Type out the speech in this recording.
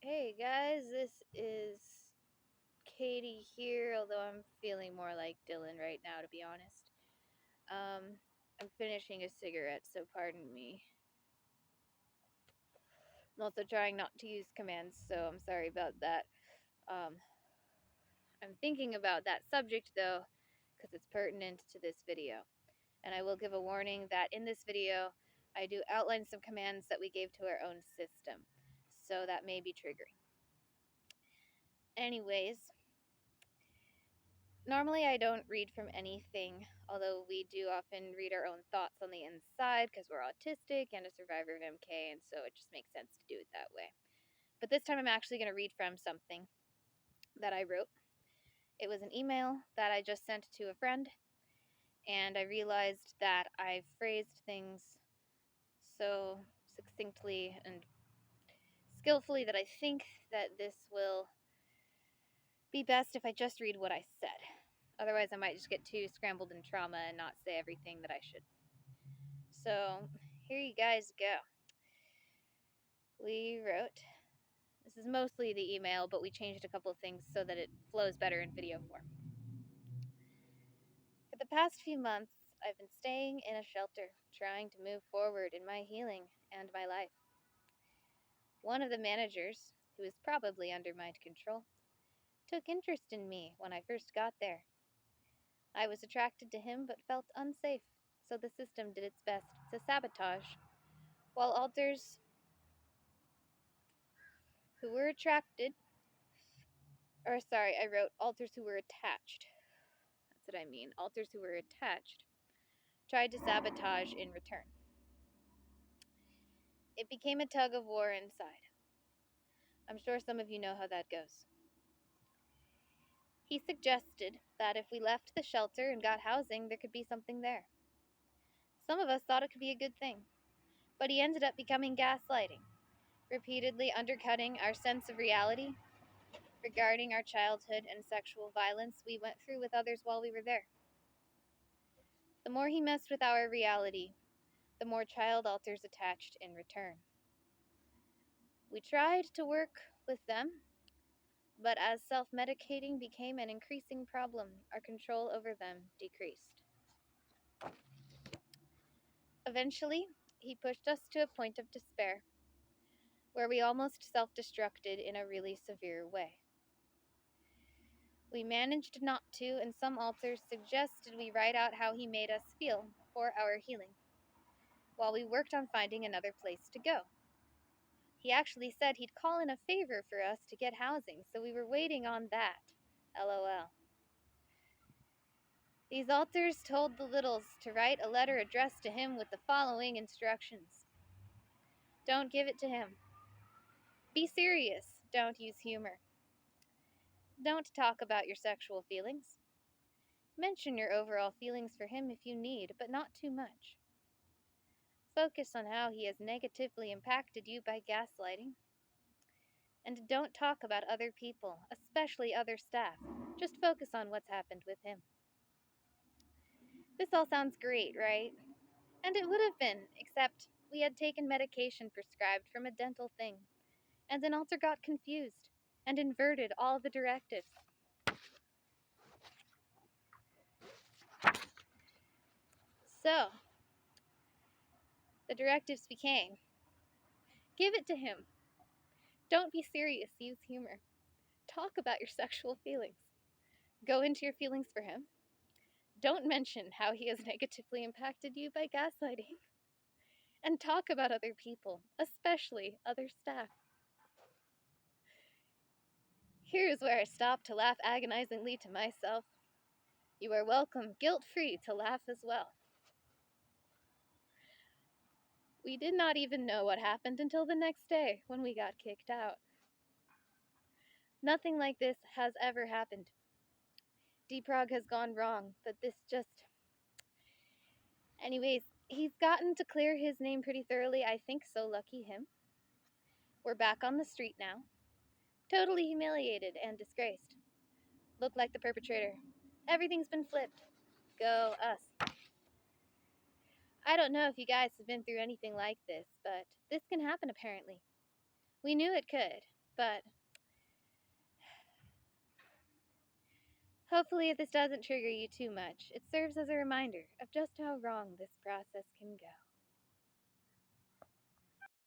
Hey guys, this is Katie here, although I'm feeling more like Dylan right now, to be honest. I'm finishing a cigarette, so pardon me. I'm also trying not to use commands, so I'm sorry about that. Um, I'm thinking about that subject though, because it's pertinent to this video. And I will give a warning that in this video, I do outline some commands that we gave to our own system, so that may be triggering. Anyways, normally I don't read from anything, although we do often read our own thoughts on the inside because we're autistic and a survivor of MK, and so it just makes sense to do it that way. But this time I'm actually going to read from something that I wrote. It was an email that I just sent to a friend, and I realized that I phrased things so succinctly and skillfully that I think that this will be best if I just read what I said. Otherwise, I might just get too scrambled in trauma and not say everything that I should. So, here you guys go. We wrote, this is mostly the email, but we changed a couple of things so that it flows better in video form. For the past few months, I've been staying in a shelter, trying to move forward in my healing and my life. One of the managers, who is probably under mind control, took interest in me when I first got there. I was attracted to him but felt unsafe, so the system did its best to sabotage, while alters who were attracted, I wrote alters who were attached. That's what I mean. Alters who were attached tried to sabotage in return. It became a tug of war inside. I'm sure some of you know how that goes. He suggested that if we left the shelter and got housing, there could be something there. Some of us thought it could be a good thing, but he ended up becoming gaslighting, repeatedly undercutting our sense of reality regarding our childhood and sexual violence we went through with others while we were there. The more he messed with our reality, the more child alters attached in return. We tried to work with them, but as self-medicating became an increasing problem, our control over them decreased. Eventually, he pushed us to a point of despair, where we almost self-destructed in a really severe way. We managed not to, and some alters suggested we write out how he made us feel for our healing, while we worked on finding another place to go. He actually said he'd call in a favor for us to get housing, so we were waiting on that. LOL. These alters told the littles to write a letter addressed to him with the following instructions. Don't give it to him. Be serious. Don't use humor. Don't talk about your sexual feelings. Mention your overall feelings for him if you need, but not too much. Focus on how he has negatively impacted you by gaslighting. And don't talk about other people, especially other staff. Just focus on what's happened with him. This all sounds great, right? And it would have been, except we had taken medication prescribed from a dental thing, and an alter got confused and inverted all the directives. So, the directives became, give it to him. Don't be serious, use humor. Talk about your sexual feelings. Go into your feelings for him. Don't mention how he has negatively impacted you by gaslighting. And talk about other people, especially other staff. Here's where I stop to laugh agonizingly to myself. You are welcome, guilt-free, to laugh as well. We did not even know what happened until the next day when we got kicked out. Nothing like this has ever happened. Deprog has gone wrong, but this just... Anyways, he's gotten to clear his name pretty thoroughly, I think, so lucky him. We're back on the street now. Totally humiliated and disgraced. Look like the perpetrator. Everything's been flipped. Go us. I don't know if you guys have been through anything like this, but this can happen apparently. We knew it could. But hopefully, if this doesn't trigger you too much, it serves as a reminder of just how wrong this process can go.